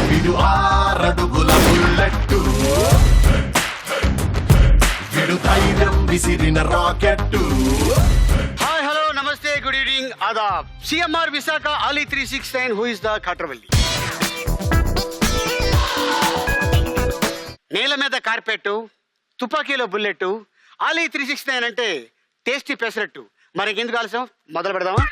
విడు 6 అడుగుల బుల్లెట్టు విడు ధైర్యం విసిరిన రాకెట్టు. హాయ్ హలో నమస్తే గుడ్ ఈవినింగ్ ఆదాబ్. CMR Visakha Ali 369 who is the ఖట్రవల్లి. నేల మీద కార్పెట్టు, తుపాకీలో బుల్లెట్, ఆలీ 369 అంటే టేస్టీ పెసరట్టు. మనకెందుకు ఆలస్యం, మొదలు పెడదామా?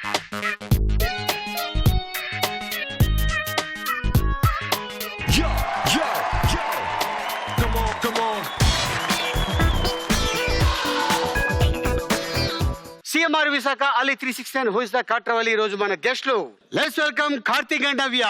CMR Visakha Ali 369 who is the ఖట్రవల్లి. ఈ రోజు మన గెస్ట్లు. Let's welcome Karthik and Navya.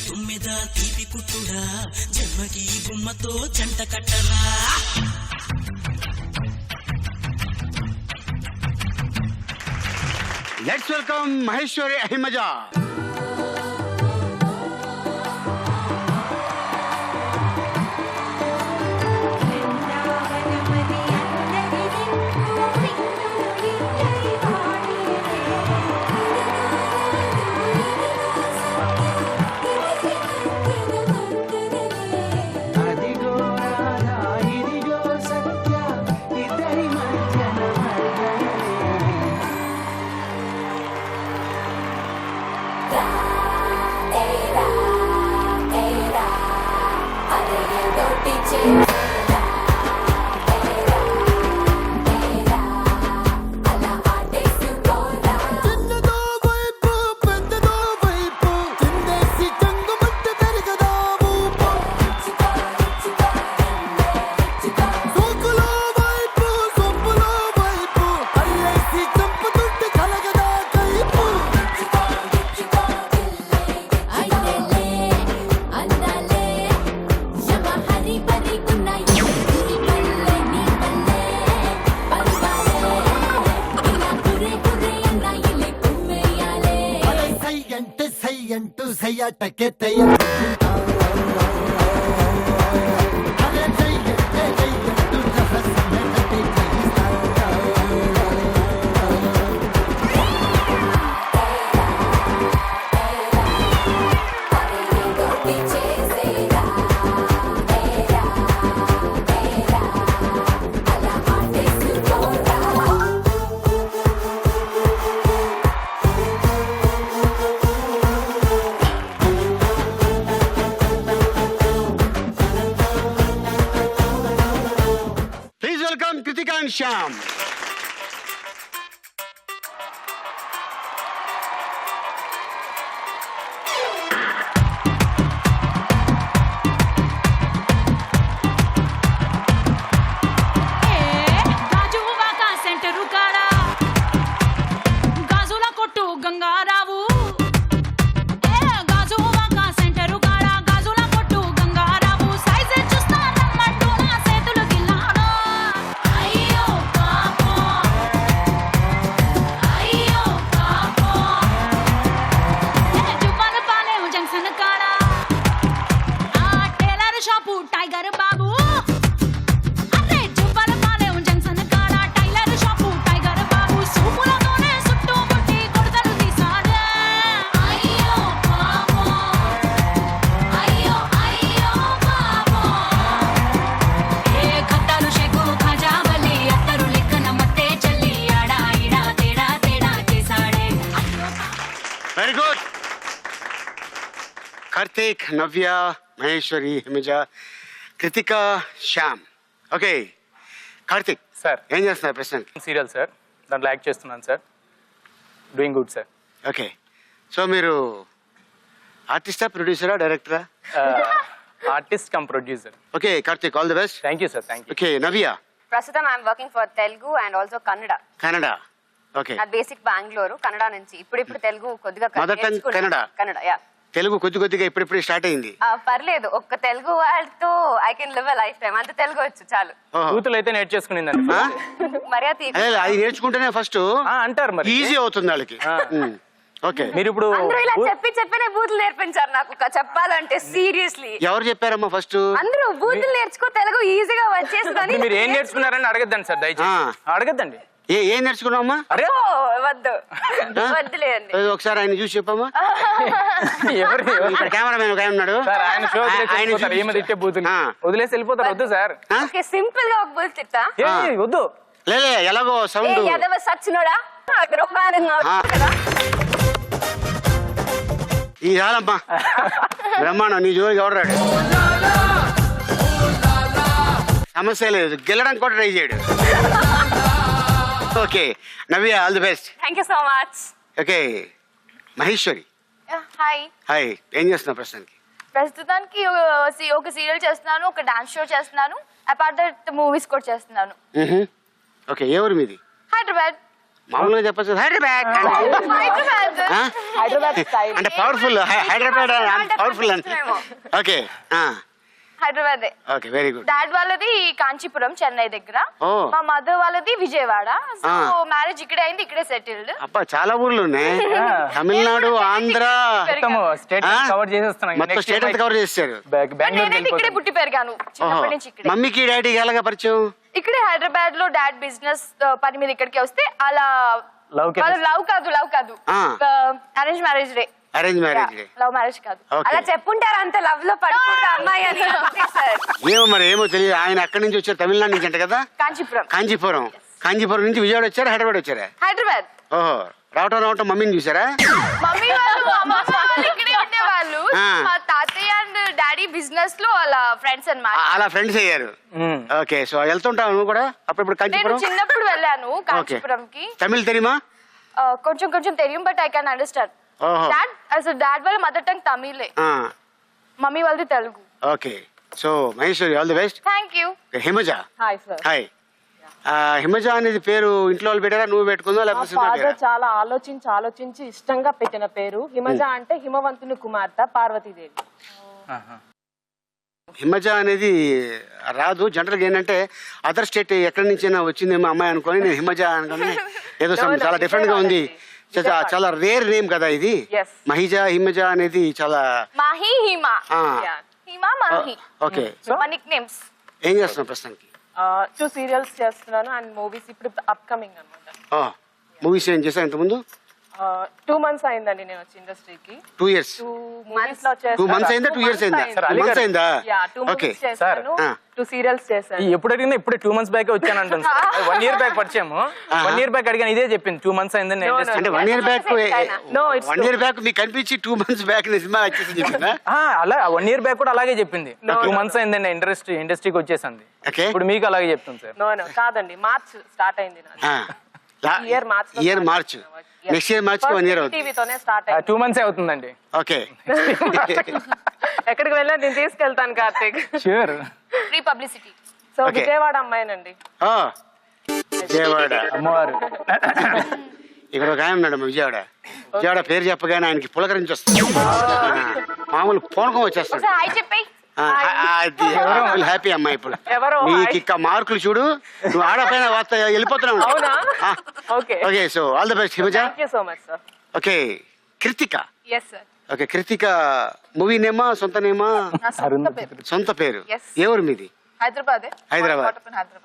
తుమ్మెద తీపి కుట్టుడా జన్మకి గుమ్మతో జంట కట్టరా. లెట్స్ వెల్కమ్ మహేశ్వరి అహిమజా. శ్యామ్. అయ్యో very good. Karthik, Navya, Maheshwari, Himaja, Krithika, Shyam. Okay Karthik sir ఏం చేస్తున్నారు ప్రస్తుతానికి? సీరియల్ సార్, దాంట్లో యాక్ట్ చేస్తున్నాను sir. Doing good sir. Okay so మీరు ఆర్టిస్టా, ప్రొడ్యూసరా, డైరెక్టరా? Artist cum producer. Okay Karthik, all the best. Thank you sir, thank you. Okay Navya? ప్రస్తుతం I'm working for Telugu and also Kannada. Kannada. Okay నా బేసిక్ బెంగళూరు, కన్నడ నుంచి ఇప్పుడు తెలుగు కొద్దిగా Mother tongue నేర్చుకుంటున్నా. కన్నడ? యా. తెలుగు కొద్దిగా ఇప్పుడిప్పుడే స్టార్ట్ అయింది. పర్లేదు, ఒక్క తెలుగు వాళ్ళతో I can live a life time. అంత తెలుగు వచ్చు చాలు. ఓహో. కూతులు అయితే నేర్చేసుకునిందండి. ఆ? మర్యాద అదే అది నేర్చుకుంటేనే ఫస్ట్ అంటారు మరి. ఈజీ అవుతుంది వాళ్ళకి. ఓకే మీరు ఇప్పుడు అందరూ ఇలా చెప్పినే బూతులు నేర్పించారు నాకు చెప్పాలంటే. సీరియస్లీ ఎవరు చెప్పారమ్మా ఫస్ట్? అందరూ బూతులు నేర్చుకో, తెలుగు ఈజీగా వచ్చేస్తుందని. మీరు ఏం నేర్చుకున్నారని అడగద్దండి సార్, దయచేసి అడగద్దండి. ఏం నేర్చుకున్నావమ్మా? అరే వద్దు వద్దులేండి. ఒకసారి ఆయన చూసి చెప్పమ్మా. ఎవరు ఇక్కడ కెమెరామెన్ ఒక ఆయన ఉన్నాడు. సార్, ఆయన షో ఆయన చూసి ఏమి తిట్టే బూతులు ఆ. వదిలేసి వెళ్ళిపోతారు. వద్దు సార్, ఓకే సింపుల్ గా ఒక బూతు తిట్టా. వద్దు. లేలే ఎలాగో సౌండ్. ఎదవ సచ్చినోడా ఈ చాలమ్మా బ్రహ్మాండం. నీ జోలికి ఎవడు రాడు. సమస్య లేదు, గెలడానికి కూడా ట్రై చేయడు. Okay Navya, all the best. Thank you so much. Okay Maheshwari, hi, hi. ఏం చేస్తున్నావు ప్రస్తుతానికి? ప్రస్తుతానికి ఒక సీరియల్ చేస్తున్నాను, ఒక డాన్స్ షో చేస్తున్నాను, అపార్ట్ దట్ మూవీస్ కూడా చేస్తున్నాను. ఓకే ఏ ఊరు మీది? హైదరాబాద్. మామూలుగా చెప్పచ్చు హైదరాబాద్ హైదరాబాద్. ఆ? హైదరాబాద్ స్టైల్. అంటే పవర్ఫుల్ హైదరాబాద్ పవర్ఫుల్ అంటే. Okay Hyderabad. Okay very good. Dad వాళ్ళది కాంచీపురం, చెన్నై దగ్గర. ఓ. మా మదర్ వాళ్ళది విజయవాడ. సో మ్యారేజ్ ఇక్కడే అయింది, ఇక్కడే సెటిల్డ్. అబ్బా చాలా ఊర్లు ఉన్నాయి. తమిళనాడు, ఆంధ్ర స్టేట్ కవర్ చేసేస్తున్నాను. మొత్తం స్టేట్ అంతా కవర్ చేశారు. నేనైతే ఇక్కడే పుట్టి పెరిగాను, చిన్నప్పటి నుంచి ఇక్కడే. మమ్మీకి డాడీకి ఎలాగా పరిచయం? ఇక్కడే హైదరాబాద్ లో డాడ్ బిజినెస్ పని మీద ఇక్కడికి వస్తే అలా లవ్ కాదు arrange marriage day. Arrange marriage. Love marriage కాదు. అలా చెప్పుంటారు, అంత లవ్ లో పడిపోతా అమ్మాయి అని. ఏమో మరి ఏమో తెలియదు. ఆయన అక్కడి నుంచి వచ్చారు, తమిళనాడు నుంచి అంట కదా? కాంచీపురం. కాంచీపురం నుంచి విజయవాడ వచ్చారా, హైదరాబాద్ వచ్చారా? హైదరాబాద్. ఓహో, రావటం మమ్మీని చూసారా? మమ్మీ వాళ్ళు అమ్మమ్మ వాళ్ళు ఇక్కడే ఉండేవాళ్ళు. మా తాతయ్య అండ్ డాడీ బిజినెస్ లో అలా ఫ్రెండ్స్ అన్నమాట. అలా ఫ్రెండ్స్ అయ్యారు. ఓకే సో వెళ్తుంటావు నువ్వు కూడా అప్పుడప్పుడు నేను కాంచీపురం? చిన్నప్పుడు వెళ్ళాను కాంచీపురంకి. తమిళ్ తెలియమా? కొంచెం తెలియం, but I can understand. Dad వాళ్ళ మదర్ టంగ్ తమిళే, మమ్మీ వాళ్ళది Telugu. Okay so Maheshwari, all the best. Thank you. Himaja, hi sir. Hi. Himaja అనేది పేరు ఇంట్లో వాళ్ళు పెట్టారా, నువ్వు పెట్టుకుందా లేకపోతే సినిమా ఫాదర్ పేరా? చాలా ఆలోచించి ఇష్టంగా పెట్టిన పేరు. హిమజ అంటే హిమవంతుని కుమార్తె పార్వతీదేవి. హిమజ అనేది రాదు జనరల్గా. ఏంటంటే అదర్ స్టేట్ ఎక్కడి నుంచైనా వచ్చిందేమో అమ్మాయి అనుకోని నేను హిమజ అనుకోని ఏదో చాలా డిఫరెంట్ గా ఉంది. చాలా రేర్ నేమ్ కదా ఇది. Yes. మహిజ, హిమజ అనేది చాలా. మాహి, హిమా. హిమా, మాహి. ఓకే మా నిక్ నేమ్స్. ఏం చేస్తున్నావు ప్రస్తుతానికి? 2 సీరియల్స్ చేస్తున్నాను అండ్ మూవీస్ ఇప్పుడు అప్కమింగ్ అనమాట. మూవీస్ ఏం చేశావు ఇంతకుముందు? 2 months అయిందండి నేను వచ్చి ఇండస్ట్రీకి. 2 years. 2 movies లో 2 months అయిందా, 2 years అయిందా? 2 months అయిందా? 2 ఓకే movies చేశాను, 2 సీరియల్స్ చేశాను. ఎప్పుడు అడిగినా ఇప్పుడే 2 months బ్యాక్ వచ్చాను అంటాను. 1 year బ్యాక్ పరిచయము. 1 year బ్యాక్ అడిగాను, ఇదే చెప్పింది 2 months అయిందని. అంటే 1 year back No, it's 1 year back మీకు కనిపించి 2 months బ్యాక్ సినిమా వచ్చేసి చెప్పిందా? అలా 1 year బ్యాక్ కూడా అలాగే చెప్పింది. 2 months అయిందండి ఇండస్ట్రీకి వచ్చేసింది. ఓకే ఇప్పుడు మీకు అలాగే చెప్తుంది సార్. నో కాదండి, మార్చ్ స్టార్ట్ అయింది year March. Next year March 1 year అవుతుంది. టీవీతోనే స్టార్ట్ అయింది. 2 months అవుతుందండి. ఓకే ఎక్కడికి వెళ్ళా నేను తీసుకెళ్తాను Karthik. Sure. Free publicity. So Okay. Vijayawada అమ్మాయినండి. విజయవాడ అమ్మవారు. ఇక్కడ ఒక ఆయన ఉన్నాడు విజయవాడ పేరు చెప్పగానే ఆయనకి పులకరించి వస్తుంది. మామూలు పూనకం వచ్చేస్తాడు. హాయ్ చెప్పేయ్. హ్యాపీ అమ్మా. ఇప్పుడు ఎవరో నీకు ఇక మార్కులు చూడు, నువ్వు ఆడపైన వెళ్ళిపోతున్నావు. అవునా? Okay okay so all the best Himaja. Thank you so much sir. Okay Krithika. Yes sir. Okay Krithika movie నేమా సొంత నేమా? నా సొంత పేరు. సొంత పేరు. Yes. ఏ ఊరు మీది? హైదరాబాద్. హైదరాబాద్.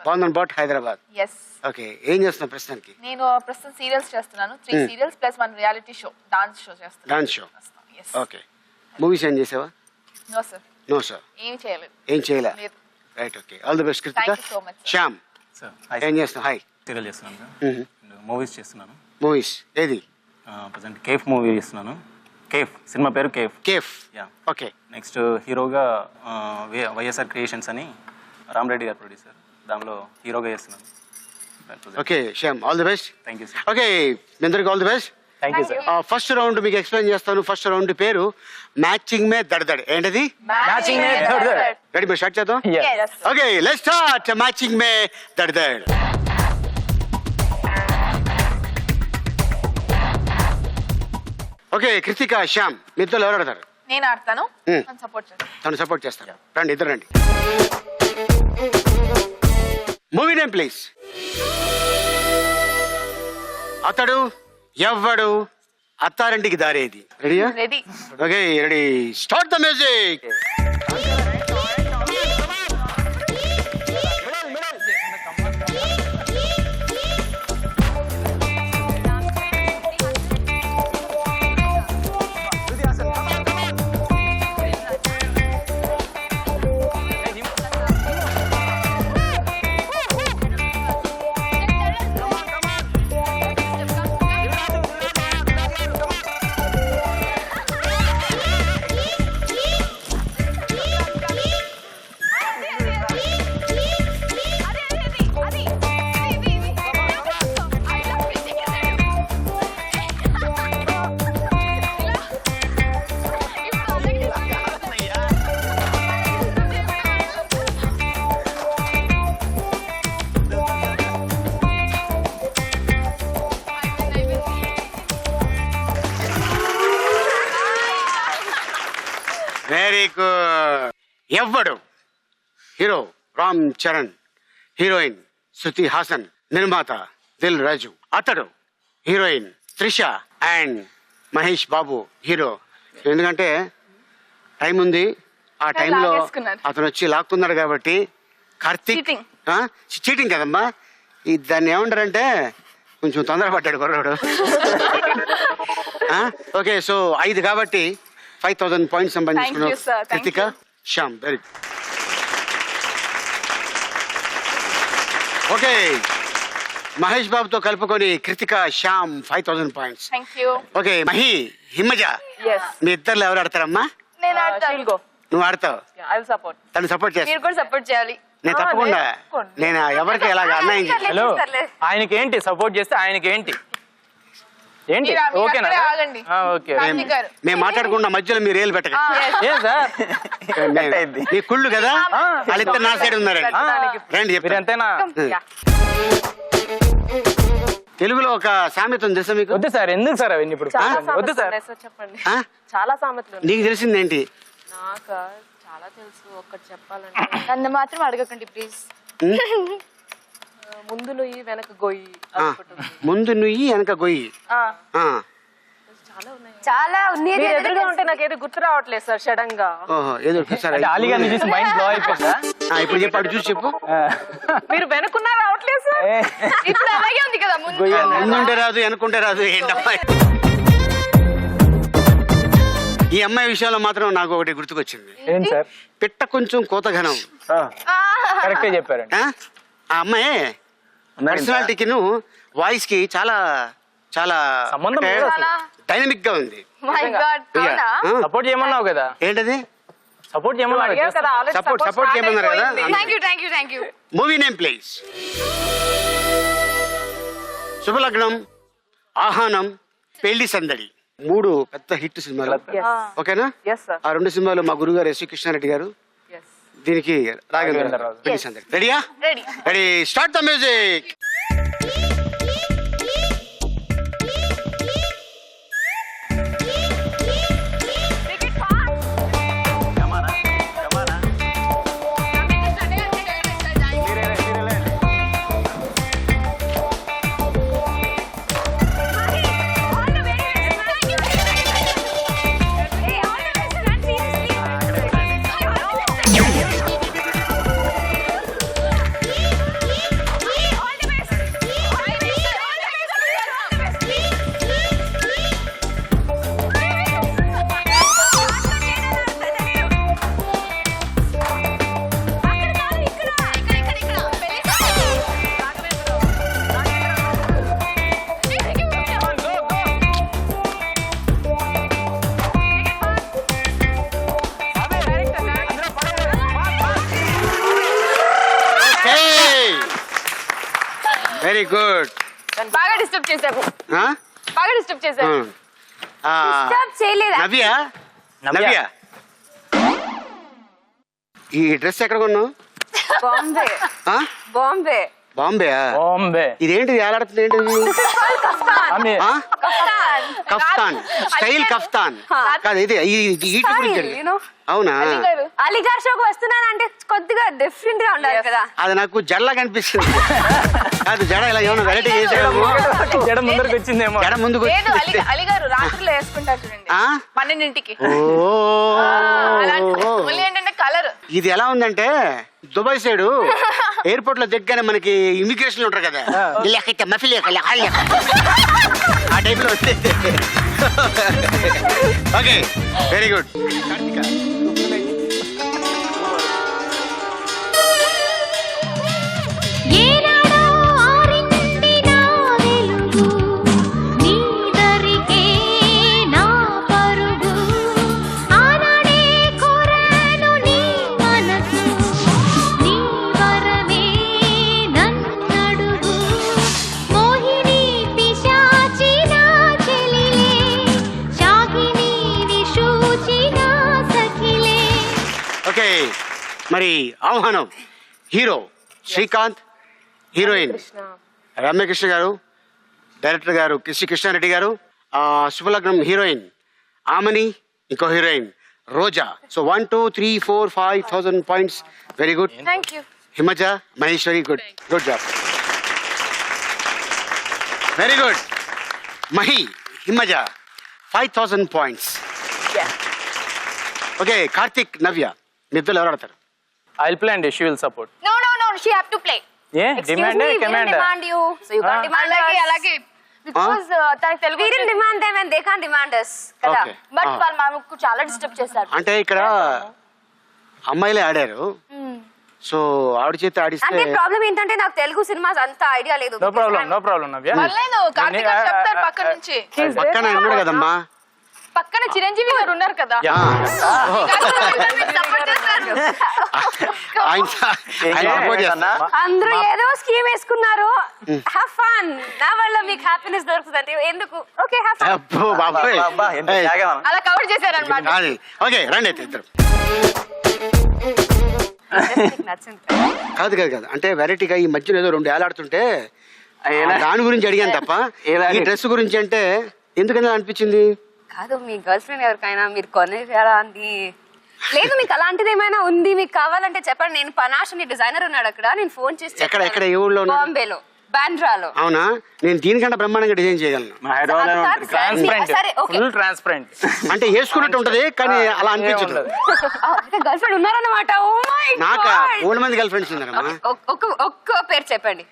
బాగుందని హైదరాబాద్. ఎస్. ఓకే ఏం చేస్తున్నావు ప్రస్తుతానికి? నేను ప్రస్తుతం సీరియల్స్ చేస్తున్నాను. 3 serials plus 1 reality show, dance show చేస్తున్నాను. Dance show. Yes. Okay movies ఏం చేసావా? No sir. No sir. ఏం చేయలేదు. ఏం చేయలే. లేదు. Right okay all the best Krithika. Thank you so much, sir. Shyam sir ఏం చేస్తున్నావు? హాయ్. సీరియల్ చేస్తున్నాను సార్. మూవీస్ చేస్తున్నాను. మూవీస్ ఏది? ప్రజెంట్ కేఫ్ మూవీ చేస్తున్నాను. కేఫ్ సినిమా పేరు cafe. Cafe. Yeah. Okay. Next హీరోగా వైఎస్ఆర్ క్రియేషన్స్ అని రామరెడ్డి గారు ప్రొడ్యూసర్, దానిలో హీరోగా చేస్తున్నాను. Okay Shyam, all the best. Thank you sir. Okay మీ అందరికి all the best. Thank you sir. First round మీకు ఎక్స్ప్లెయిన్ చేస్తాను. ఫస్ట్ రౌండ్ పేరు మ్యాచింగ్ మే దడదడ్. ఏంటది? మ్యాచింగ్ మే దడదడ్. రెడీ, మీరు స్టార్ట్ చేద్దాం. Yes. Okay let's start matching మే దడదడ్. ఓకే కృతిక, శ్యామ్ మీతో ఎవరు ఆడతారు? నేను ఆడతాను, సపోర్ట్ చేస్తాను. తను సపోర్ట్ చేస్తాను. రండి ఇద్దరు రండి. Movie name please. అతడు ఎవ్వడు అత్తారింటికి దారేది. రెడీయా? Ready. Okay ready, start the music. Very good. ఎవ్వడు హీరో రామ్ చరణ్, హీరోయిన్ శృతి హాసన్, నిర్మాత దిల్ రాజు. అతడు heroine Trisha and Mahesh Babu hero. ఎందుకంటే టైం ఉంది, ఆ టైంలో లాగేసుకున్నారు. అతను వచ్చి లాక్కున్నాడు కాబట్టి కార్తీక్. Cheating. చీటింగ్ కదమ్మా, ఈ దాన్ని ఏమంటారంటే కొంచెం తొందరపడ్డాడు కుర్రాడు. ఓకే సో 5 కాబట్టి 5,000 పాయింట్స్ Thank you, sir. సంపాదించుకున్నావు Thank Krithika. you. Shyam very good. Okay Mahesh బాబుతో కలుపుకొని Krithika, Shyam 5,000 points. Thank you. Okay Mahi, Himaja yes మీ ఇద్దరు ఎవరు ఆడతారమ్మా? నేను ఆడతాను. గో నువ్వు ఆడతావు, ఐ విల్ సపోర్ట్. తను సపోర్ట్ చేస్తా. మీరు కూడా సపోర్ట్ చేయాలి. నేను తప్పకుండా, నేను ఎవరికి ఎలాగ అన్యాయం చేయను. హలో, సర్లే. ఆయనకి ఏంటి సపోర్ట్ చేస్తే ఆయనకి ఏంటి ఏంటి మీరు ఓకేనా? అక్కడే ఆగండి. ఓకే. కార్తీక్ గారు. మేము మాట్లాడకుండా మధ్యలో మీరు ఏలు పెట్టకండి. ఏం సార్ మీ కుళ్ళు కదా, వాళ్ళిద్దరు నా సైడ్ ఉన్నారండి. రండి మీరు చెప్తాను. ఎంతైనా తెలుగులో ఒక సామెత ఉంది తెలుసా మీకు? వద్దు సార్, ఎందుకు సార్ అవన్నీ ఇప్పుడు? చాలా వద్దు సార్. సార్ చెప్పండి. ఆ? చాలా సామెతలు ఉన్నాయి. నీకు తెలిసిందేంటి? నాకు చాలా తెలుసు. ఒక్కటి చెప్పాలంటే నన్ను మాత్రం అడగకండి ప్లీజ్. ముందు నుయ్యి వెనక గొయ్యి ఆ, అదొకటి ఉంది. ముందు నుయ్యి వెనక గొయ్యి. ఆ, ఆ, చాలా ఉన్నాయి. చాలా ఉంది. మీరు ఎదురుగా ఉంటే నాకు ఏది గుర్తు రావట్లేదు సార్ సడన్ గా. ఓహో ఏదో సరే. అంటే అలీగారిని చూసి మైండ్ బ్లో అయిపోయిందా? ఇప్పుడు చెప్పాడు చూసి చెప్పు. మీరు వెనకున్నా రావట్లేదు సార్. ఇప్పుడు అలాగే ఉంది కదా ముందు. ముందుంటే రాదు వెనుకుంటే రాదు. ఏంటమ్మా ఈ అమ్మాయి విషయంలో మాత్రం నాకు ఒకటి గుర్తుకొచ్చింది. ఏంటి సార్? పిట్ట కొంచెం కోతఘనం. కరెక్టే చెప్పారండి. ఆ అమ్మాయి పర్సనాలిటీకిను వాయిస్ కి చాలా చాలా సంబంధం లేదు అసలు. డైనమిక్ గా ఉంది. My God. అవునా? సపోర్ట్ చేయమన్నావు కదా, ఏంటది? సపోర్ట్ చేయమన్నావు అడిగారు కదా ఆల్రెడీ సపోర్ట్ చేయమన్నారు కదా. Thank you. Movie name please. Subhalagnam, Aahwanam, Pelli Sandadi 3 పెద్ద హిట్ సినిమాలు. ఓకేనా? Yes sir. ఆ 2 సినిమాలు మా గురుగారు ఎస్వి కృష్ణారెడ్డి గారు, ఎస్. దీనికి రాఘవేంద్ర రాఘవేంద్ర. పెళ్లి సందడి. రెడీయా? Ready. Ready, start the music. Very good. బాగా డిస్టర్బ్ చేశారు. బాగా డిస్టర్బ్ చేశారు. Disturb చేయలేదు. నవ్య ఈ డ్రెస్ ఎక్కడ కొన్నావు? బాంబే. ఆ? బాంబే. బాంబే. ఇదేంటి వేలాడుతుంది ఏంటి? కఫ్తాన్ స్టైల్ కఫ్తాన్ కాదు ఇది ఈటి గురించి. అవునా? అలీగార్ షోకి వస్తున్నానంటే కొద్దిగా డిఫరెంట్ గా ఉండాలి కదా. అది నాకు జడలా కనిపిస్తుంది. అది జడ ఇలా ఏమన్నా వెరైటీ చేసాము. జడ ముందరకు వచ్చిందేమో. జడ ముందుకు అలిగారు రాత్రిలో వేసుకుంటారు చూడండి 12ంటికి. ఏంటంటే కలర్ ఇది ఎలా ఉందంటే దుబాయ్ సైడ్ ఎయిర్పోర్ట్ లో దగ్గర మనకి ఇమిగ్రేషన్ ఉంటారు కదా, ఆ టైప్ లో వచ్చేది. Okay very good. ఓకే మరి ఆహ్వానం హీరో శ్రీకాంత్, హీరోయిన్ రమ్యకృష్ణ గారు, డైరెక్టర్ గారు కృష్ణారెడ్డి గారు, శుభలగ్నం హీరోయిన్ ఆమని, ఇంకో heroine Roja. So 1 2 3 4 5,000 points. Very good. Thank you. Himaja, Maheshwari, good job. Very good. Mahi, Himaja 5,000 points. Okay Karthik, Navya మీ ఇద్దరు ఎవరు ఆడతారు? I'll play and she will support. No, she have to play. Demand command. Demand you. So you can't demand us. అలాగే because తనకి Telugu We didn't demand them and they can't demand us. కదా. Okay. But వాళ్ళు మాకు చాలా disturb చేశారు. అంటే ఇక్కడ అమ్మాయిలే ఆడారు, సో ఆవిడ చేత ఆడిస్తే అంటే ప్రాబ్లం ఏంటంటే నాకు తెలుగు సినిమాస్ అంత ఐడియా లేదు. No problem నవ్య. పర్లేదు కార్తీక్ గారు చెప్తారు పక్క నుంచి. పక్కన ఉన్నాడు కదమ్మా. పక్కన చిరంజీవి గారు ఉన్నారు కదా. అందరూ ఏదో స్కీమ్ వేసుకున్నారు. Have fun. నా వల్ల మీకు హ్యాపీనెస్ దొరుకుతుంది ఎందుకు? Okay have fun. అబ్బో బాబాయ్ అలా కవర్ చేశారన్నమాట. ఓకే రండి అయితే ఇద్దరు. కాదు అంటే వెరైటీగా ఈ మధ్యలో ఏదో 2 ఏలాడుతుంటే దాని గురించి అడిగాను తప్ప ఈ డ్రెస్ గురించి అంటే ఎందుకని అనిపించింది? కాదు మీ గర్ల్ ఫ్రెండ్ ఎవరికైనా మీరు కొనేసారా అని లేదు. మీకు అలాంటిది ఏమైనా ఉంది మీకు కావాలంటే చెప్పండి. నేను పనాష్ అని డిజైనర్ ఉన్నాడు అక్కడ, నేను ఫోన్ చేసి ఎక్కడ ఏ ఊళ్ళో? బాంబేలో, బాంద్రాలో. అవునా? నేను దీనికంటే బ్రహ్మాండంగా డిజైన్ చేయగలను. ఫుల్ ట్రాన్స్పరెంట్ అంటే వేసుకున్నట్టు ఉంటది కానీ అలా అనిపించదు. గర్ల్ ఫ్రెండ్ ఉన్నారన్నమాట. ఓ మై నాకు గాడ్. 3 మంది గర్ల్ ఫ్రెండ్స్ ఉన్నారమ్మా. ఒక్క పేరు చెప్పండి.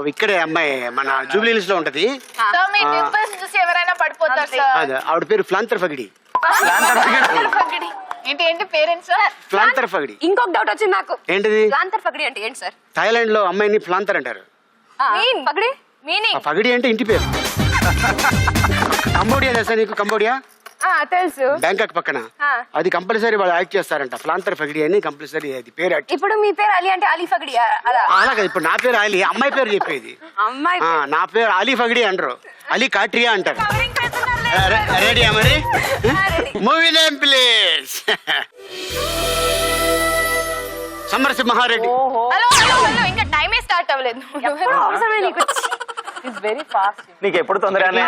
ఇక్కడే అమ్మాయి మన జూబ్లీ హిల్స్ లో ఉంటది. మీ డింపుల్స్ చూసి ఎవరైనా పడిపోతారు సార్. ఆవిడ పేరు ఫ్లాంతర్ ఫగిడి. ఏంటి పేరెంట్స్ సార్? ఫ్లాంతర్ ఫగిడి. ఇంకొక డౌట్ వచ్చింది నాకు. ఏంటిది? ఫ్లాంతర్ ఫగిడి అంటే ఏంటి సార్? థాయిలాండ్ లో అమ్మాయిని ఫ్లాంతర్ అంటారు. ఫగిడి మీనింగ్? ఫగిడి అంటే ఇంటి పేరు. కంబోడియా తెలుసా నీకు? కంబోడియా తెలుసు, బ్యాంకాక్ పక్కన. అది కంపల్సరీ వాళ్ళు యాక్ట్ చేస్తారంట. ఫ్లాంతర్ ఫగిడి అని కంపల్సరీ అది పేరు యాక్ట్. ఇప్పుడు మీ పేరు అలీ అంటే అలీ ఫగిడి అలా? అలాగే ఇప్పుడు నా పేరు అలీ, అమ్మాయి పేరు చెప్పేది. అమ్మాయి నా పేరు అలీ ఫగిడి అంటారు, అలీ కాట్రియా అంటారు. రెడీయా మరి? Movie name please. Samarasimha Reddy. Hello ఇంకా టైమే స్టార్ట్ అవ్వలేదు. అవసరమే నీకు? It's very fast. నీకు ఎప్పుడు తొందరగానే?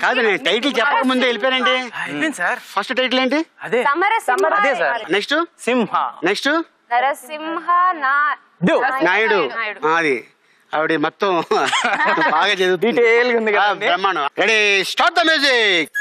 కాదు నేను టైటిల్ చెప్పక ముందే వెళ్ళిపోయానండి. సార్ ఫస్ట్ టైటిల్ ఏంటి? అదే సార్. నెక్స్ట్ సింహ. నెక్స్ట్ నరసింహ నాయుడు. అది ఆవిడ మొత్తం బాగా చదువుతుంది. డీటెయిల్ గా ఉంది కదా. బ్రహ్మాండం. Ready start the music.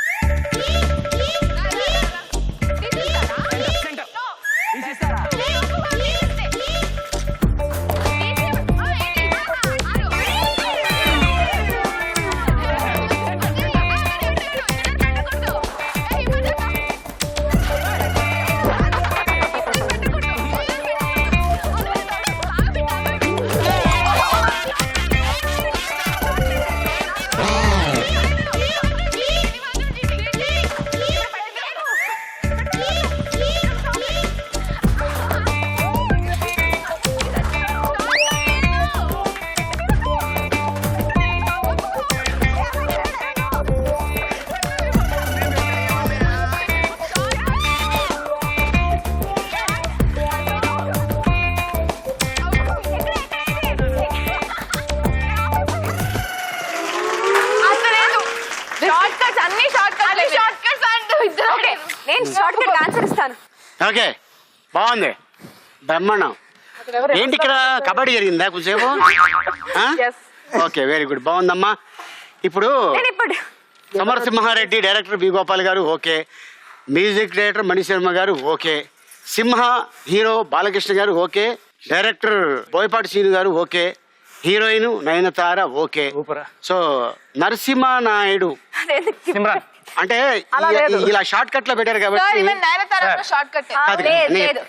అన్ని షార్ట్ కట్స్ అంటూ ఇద్దరు నేను షార్ట్ కట్ ఆన్సర్ ఇస్తాను. ఓకే, బాగుంది, బ్రహ్మాండం. ఏంటి ఇక్కడ కబడ్డీ జరిగిందా కొంచెంసేపు? ఓకే, వెరీ గుడ్, బాగుందమ్మా. ఇప్పుడు నేను ఇప్పుడు సమరసింహారెడ్డి డైరెక్టర్ బి గోపాల్ గారు ఓకే, మ్యూజిక్ డైరెక్టర్ మణిశర్మ గారు ఓకే, సింహ హీరో బాలకృష్ణ గారు ఓకే, డైరెక్టర్ బోయపాటి శ్రీను గారు okay, heroine Nayanthara okay. So Narasimha Naidu అంటే ఇలా షార్ట్ కట్ లో పెట్టారు కాబట్టి షార్ట్ కట్ కాదు, లేదు.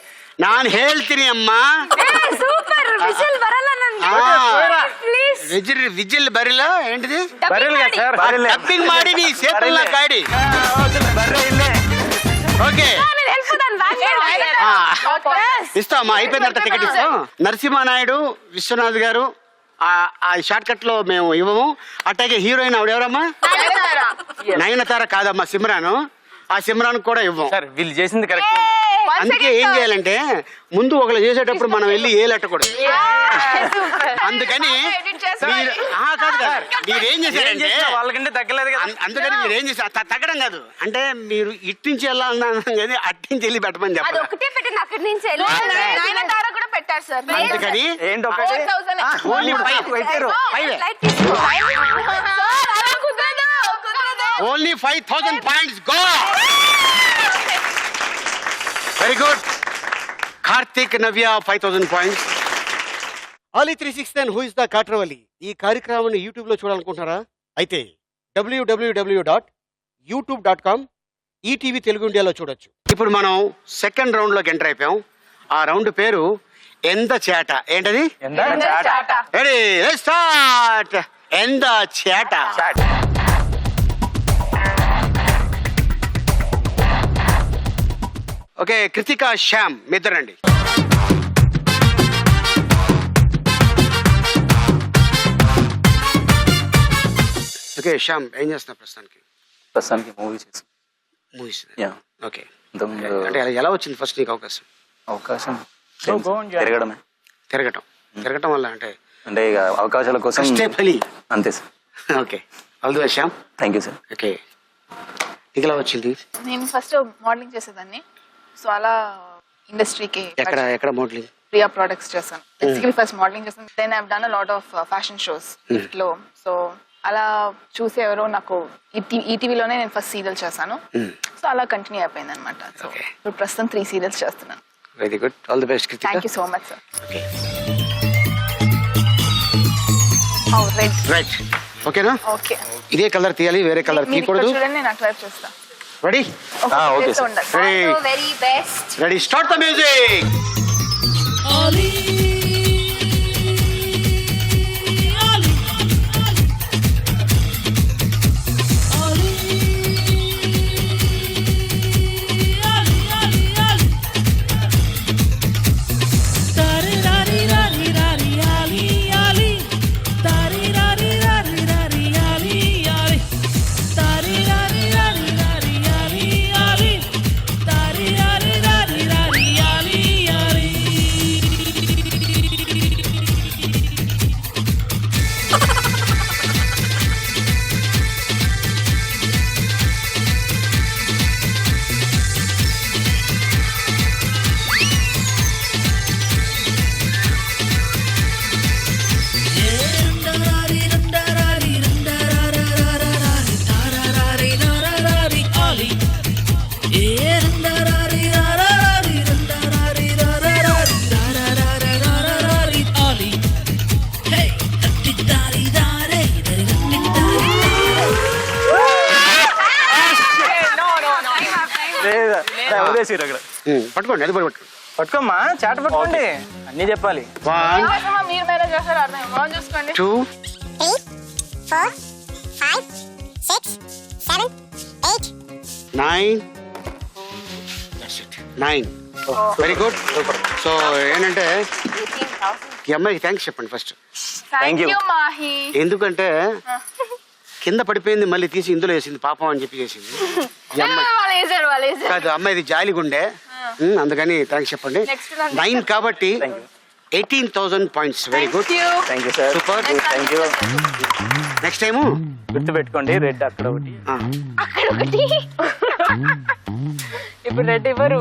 నాన్ ಹೇಳ್ತೀನಿ అమ్మా. సూపర్ విజిల్ ప్లీజ్ విజిల్ బరిల ఏంటిది డబ్బింగ్ డబ్బింగ్ ಮಾಡಿ ನೀ ಸೇತುಲ್ಲ ಕಾಡಿ. ఓకే ఇస్తామా, అయిపోయిన తర్వాత టికెట్ ఇస్తాం. నరసింహానాయుడు విశ్వనాథ్ గారు ఆ షార్ట్ కట్ లో మేము ఇవ్వము. అట్లాగే హీరోయిన్ ఆవిడ ఎవరమ్మా? నయనతార కాదమ్మా, సిమ్రాను. ఆ సిమ్రాన్ కూడా ఇవ్వం. వీళ్ళు చేసింది కరెక్ట్. అందుకే ఏం చేయాలంటే ముందు ఒకళ్ళు చేసేటప్పుడు మనం వెళ్ళి ఏలెట్టకూడదు. అందుకని మీరేం చేశారంటే వాళ్ళకంటే తగ్గలేదు కదా. అందుకని మీరు ఏం చేశారు, తగ్గడం కాదు అంటే మీరు ఇట్టించి వెళ్ళాలన్నా కానీ అట్టించి వెళ్ళి పెట్టమని చెప్పాలి. ఒకటే పెట్టింది అక్కడి నుంచి నయనతార కూడా పెట్టారు సార్. అందుకని ఏంటి only only 5,000 points go. Very good. Karthik Navya 5,000 points. Ali 369 who is the Katravalli ఈ కార్యక్రమాన్ని యూట్యూబ్ లో చూడాలనుకుంటున్నారా? అయితే www.youtube.com ఈటీవీ తెలుగు ఇండియాలో చూడొచ్చు. ఇప్పుడు మనం సెకండ్ రౌండ్ లోకి ఎంటర్ అయిపోయాం. ఆ రౌండ్ పేరు ఎంత చేట. ఏంటది? Ready, let's start. ఎంత చేట. ఓకే, కృతిక శ్యామ్ మిద్దరండి. ఓకే శ్యామ్, ఏం చేస్తున్నా ప్రస్తుతానికి? మూవీ చేసి మూవీస్. యా. ఓకే, అంటే ఎలా వచ్చింది ఫస్ట్ నీకు అవకాశం? తిరగటం వల్ల అంటే ఇక అవకాశాల కోసం అంతే sir. Okay, all the best Shyam. Thank you sir. Okay, నీకు ఎలా వచ్చింది? నేను ఫస్ట్ మోడలింగ్ చేసేదాన్ని, సో అలా ఇండస్ట్రీకి ఎక్కడ మోడలింగ్? ప్రియా ప్రొడక్ట్స్ చేశాను. బేసికలీ ఫస్ట్ మోడలింగ్ చేశాను. Then I have done a lot of fashion shows లో. సో అలా చూసి ఎవరో నాకు ఈటీవీలోనే నేను ఫస్ట్ సీరియల్ చేశాను. సో అలా కంటిన్యూ అయిపోయింది అనమాట. సో ఇప్పుడు ప్రస్తుతం 3 సీరియల్స్ చేస్తున్నాను. Very good, all the best. Thank you so much sir. Right, ఓకేనా? ఓకే, ఇదే కలర్ తీయాలి, వేరే కలర్ తీయకూడదు. చూడండి, నేను అటువైపు చేస్తాను. Ready? Okay sir. Very best. Ready, start the music. పట్టుకోండి, అది పట్టుకోమ్మా, చాట పట్టుకోండి, అన్ని చెప్పాలి. 1 మీరు మేనేజ్ చేస్తారు, అర్థం మనం చూసుకోండి. 2 3 4 5 6 7 8 9. That's it. 9. Very good. So ఏంటంటే ఈ అమ్మాయికి థ్యాంక్స్ చెప్పండి ఫస్ట్. Thank you Mahe. ఎందుకంటే కింద పడిపోయింది, మళ్ళీ తీసి ఇందులో వేసింది పాపం అని చెప్పి చేసింది. ఈ అమ్మాయి కాదు, అమ్మాయిది జాలిగుండే, అందుకని థ్యాంక్స్ చెప్పండి. 9 కాబట్టి 18,000 points. Very good, thank you sir. Super, thank you. Next time గుర్తుపెట్టుకోండి, రెడ్ అక్కడ ఒకటి. అక్కడ ఒకటి. ఇప్పుడు రెడ్ ఇవ్వరు.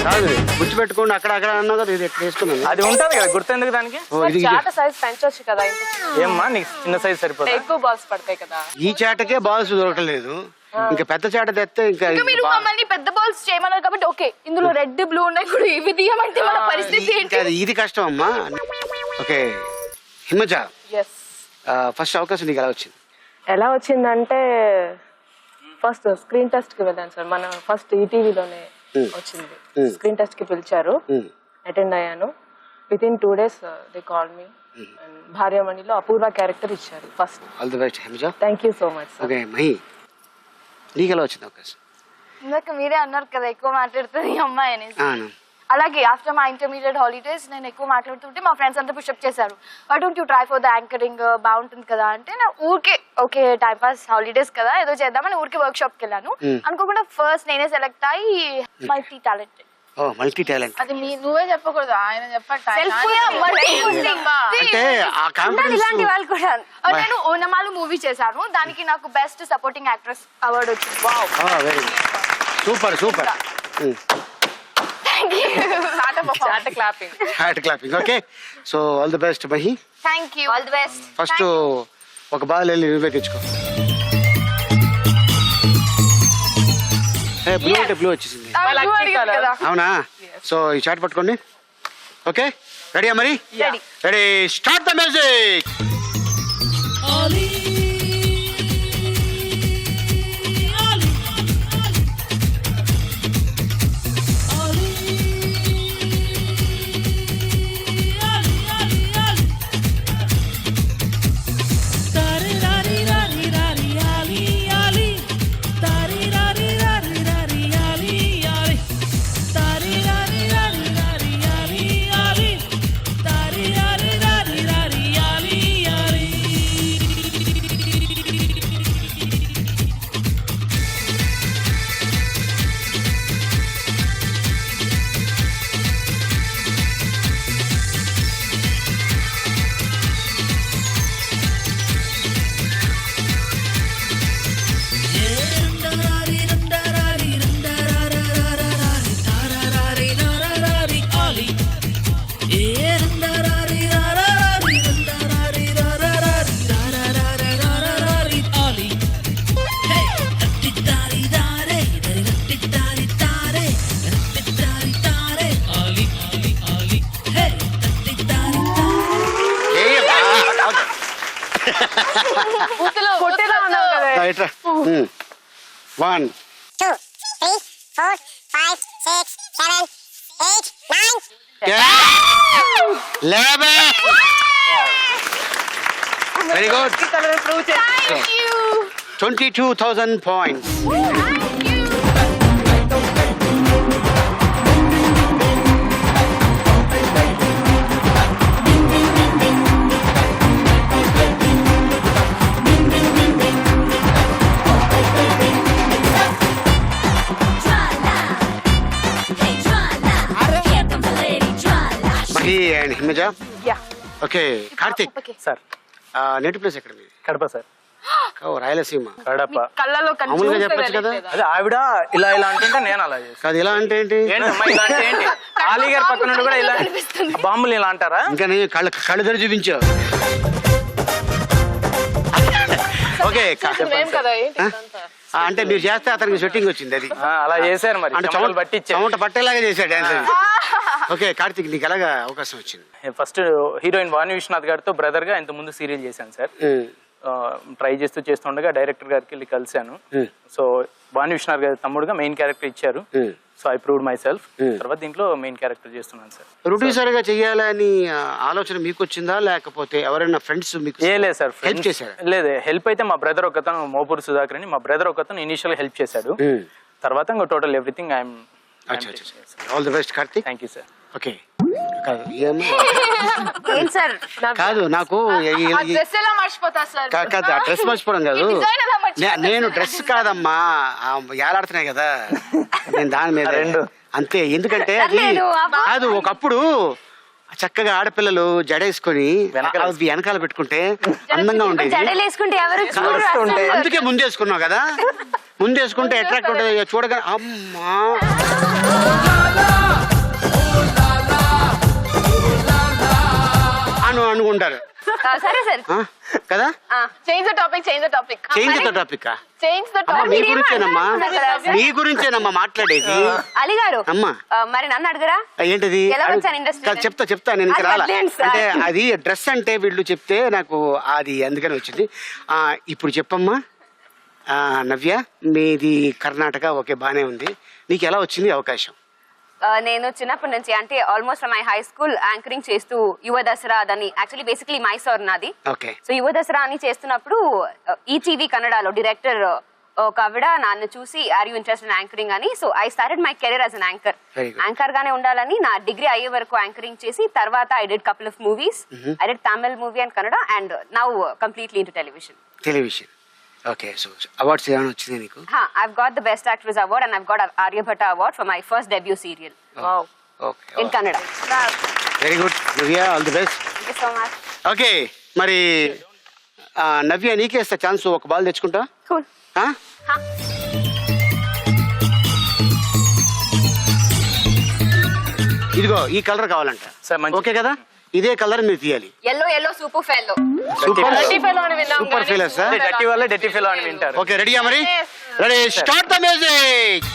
కాదు గుర్తుపెట్టుకోండి, అక్కడ అక్కడ అన్నావు కదా, ఇది ఎట్లా వేసుకున్నాను. అది ఉంటుంది కదా, గుర్తెందుకు దానికి? ఇది చాట సైజ్ పెంచొచ్చు కదా, ఏమ్మా నీకు చిన్న సైజ్ సరిపోతుంది. ఎక్కువ బాల్స్ పడతాయి కదా. ఈ చాటకే బాల్స్ దొరకలేదు, ఇంకా పెద్ద చాట తెస్తే ఇంకా మీరు మమ్మల్ని పెద్ద బాల్స్ చేయమన్నారు కాబట్టి ఓకే, ఇందులో రెడ్ బ్లూ ఉన్నాయి కూడా, ఇవి తీయమంటే మన పరిస్థితి ఏంటి? ఇది కష్టం అమ్మా. Okay Himaja, yes. ఫస్ట్ అవకాశం నీకు ఎలా వచ్చింది? ఎలా వచ్చిందంటే ఫస్ట్ స్క్రీన్ టెస్ట్ కి వెళ్ళాను సార్. మన ఫస్ట్ ఈటీవీలోనే వచ్చింది. స్క్రీన్ టెస్ట్ కి పిలిచారు, అటెండ్ అయ్యాను. With in 2 days they call me. భార్యమణిలో అపూర్వ క్యారెక్టర్ ఇచ్చారు first. All the best Himaja. Thank you so much sir. Okay Mahi, నీకు ఎలా వచ్చింది అవకాశం? ఇందాక మీరే అన్నారు కదా ఎక్కువ మాట్లాడుతుంది ఈ అమ్మాయి అనేసి. అవును. అలాగే ఆఫ్టర్ మా ఇంటర్మీడియట్ హాలిడేస్ నేను ఎక్కువ మాట్లాడుతుంటే మా ఫ్రెండ్స్ అంతా పుషప్ చేశారు. Why don't you try for the anchoring, బాగుంటుంది కదా అంటే నా ఊరికే ఓకే టైం పాస్ హాలిడేస్ కదా ఏదో చేద్దామని ఊరికే వర్క్ షాప్ కి వెళ్ళాను. అనుకోకుండా ఫస్ట్ నేనే సెలెక్ట్ అయ్యి మల్టీ టాలెంటెడ్. ఓ మల్టీ టాలెంట్. అది నువ్వే చెప్పకూడదు, ఆయన చెప్పాలి. అంటే ఆ కాంపిటెన్స్ ఇలాంటి వాళ్ళు కూడా. నేను ఓనమాలు మూవీ చేశాను, దానికి నాకు బెస్ట్ సపోర్టింగ్ యాక్ట్రెస్ అవార్డు వచ్చింది. Wow, very super super. చాట clapping. Heart clapping. Okay so all the best Mahi. Thank you. All the best. First ఒక బాల్ వెళ్ళి నువ్వే తెచ్చుకో. బ్లూ అంటే బ్లూ వచ్చేసింది. అవునా? సో ఈ చాట్ పట్టుకోండి. ఓకే రెడీయా మరి? Ready, start the music. ఇట్రా. 1 2 3 4 5 6 7 8 9 11. Very good. 22,000 points. And Himaja. Okay Karthik sir, native place ఎక్కడ మీది? కడప సార్. రాయలసీమ. కడప. కళ్ళలో మామూలుగా చెప్పచ్చు కదా. అదే ఆవిడ ఇలా ఇలా అంటుంటే నేను అలా చేస్తాను. కాదు ఇలా అంటే ఏంటి? ఏంటమ్మా ఇలా అంటే ఏంటి? ఆలీ గారి పక్కన నుండి కూడా ఇలా బాంబులు ఇలా అంటారా? ఇంకా నేను కళ్ళు తెరి చూపించావు. ఓకే అంటే మీరు చేస్తే అతనికి షూటింగ్ వచ్చింది అది. అలా చేశారు మరి, అంటే చెమట పట్టేలాగా చేశాడు డాన్స్. ఓకే కార్తిక్, నీకు ఎలాగా అవకాశం వచ్చింది? ఫస్ట్ హీరోయిన్ వాణి విశ్వనాథ్ గారితో బ్రదర్ గా ఇంత ముందు సీరియల్ చేశాను సార్. ట్రై చేస్తుండగా డైరెక్టర్ గారికి వెళ్ళి కలిశాను. సో వాణి విశ్వనాథ్ గారి తమ్ముడుగా మెయిన్ క్యారెక్టర్ ఇచ్చారు. So I proved my self. తర్వాత దీంట్లో మెయిన్ క్యారెక్టర్ చేస్తున్నాను సార్. ప్రొడ్యూసర్ గా చేయాలని ఆలోచన మీకు వచ్చిందా, లేకపోతే ఎవరైనా ఫ్రెండ్స్ మీకు? లేదు సార్, హెల్ప్ చేశారు? లేదు, హెల్ప్ అయితే మా బ్రదర్ ఒకతను మోపూర్ సుధాకర్ అని, మా బ్రదర్ ఒకతను ఇనిషియల్ హెల్ప్ చేశాడు. తర్వాత ఇంకా total everything I'm. All the best Karthik. Thank you sir. Okay కాదు నాకు కాదు ఆ డ్రెస్ మర్చిపోవడం కాదు, నేను డ్రెస్ కాదమ్మా ఏలాడుతున్నాయి కదా నేను దాని మీద అంతే. ఎందుకంటే అది కాదు, ఒకప్పుడు చక్కగా ఆడపిల్లలు జడేసుకొని అవి వెనకాల పెట్టుకుంటే అందంగా ఉండేది. జడలు వేసుకుంటే ఎవరు చూడరు అసలు. అందుకే ముందేసుకున్నావు కదా, ముందేసుకుంటే అట్రాక్ట్ ఉంటుంది చూడగా అమ్మా అనుకుంటారు సరే సరే కదా. Change the topic change the topic change the మీ గురించేనమ్మా, మీ గురించేనమ్మా మాట్లాడేది. అలీ గారు అమ్మా మరి నన్ను అడగరా ఏంటది? ఎలా వచ్చాను ఇండస్ట్రీ? చెప్తా నేను ఇంకా రాలా. వదిలేండి సార్. అంటే అది డ్రెస్ అంటే వీళ్ళు చెప్తే నాకు అది అందుకని వచ్చింది. ఇప్పుడు చెప్పమ్మా నవ్య, మీది కర్ణాటక, ఓకే బానే ఉంది. నీకు ఎలా వచ్చింది అవకాశం? నేను చిన్నప్పటి నుంచి అంటే almost my high school anchoring చేస్తూ యువ దసరా దాన్ని యాక్చువల్లీ బేసిక్లీ మైసూర్ నాది. ఓకే. సో యువ దసరా అని చేస్తున్నప్పుడు ఈటీవీ కన్నడలో డైరెక్టర్ ఒక ఆవిడ నన్ను చూసి are you interested in anchoring అని, so I started my career as an anchor. Anchor గానే ఉండాలని నా డిగ్రీ అయ్యే వరకు యాంకరింగ్ చేసి తర్వాత I did couple of movies. I did Tamil movie and Kannada and now completely into television. Okay. So awards ఏమైనా వచ్చింది నీకు? I've got the Best Actress award and I've got an Aryabhatta award for my first debut serial. Wow. Okay. In Kannada. Very good. Navya, all the best. Thank you so much. Okay, మరి నవ్య నీకే ఇస్తా chance. ఒక ball తెచ్చుకుంటా. Cool. ఇదిగో ఈ colour కావాలంట. Okay కదా, ఇదే కలర్ మీరు తీయాలి. Yellow super fellow. Super ఫీలర్ sir. Dirty వాళ్ళే డర్టీ ఫెలో అని వింటారు. ఓకే, రెడీయా మరి? Ready, start the music.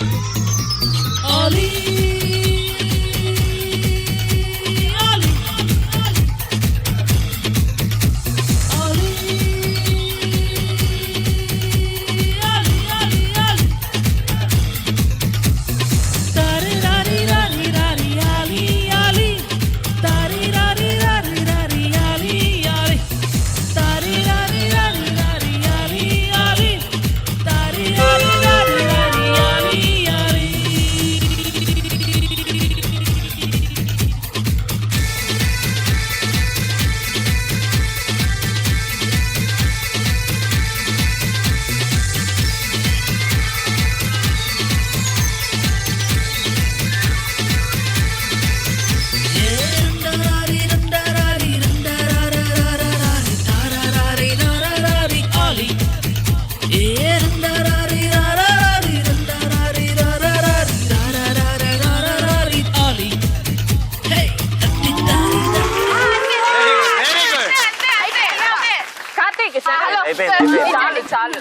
చాలు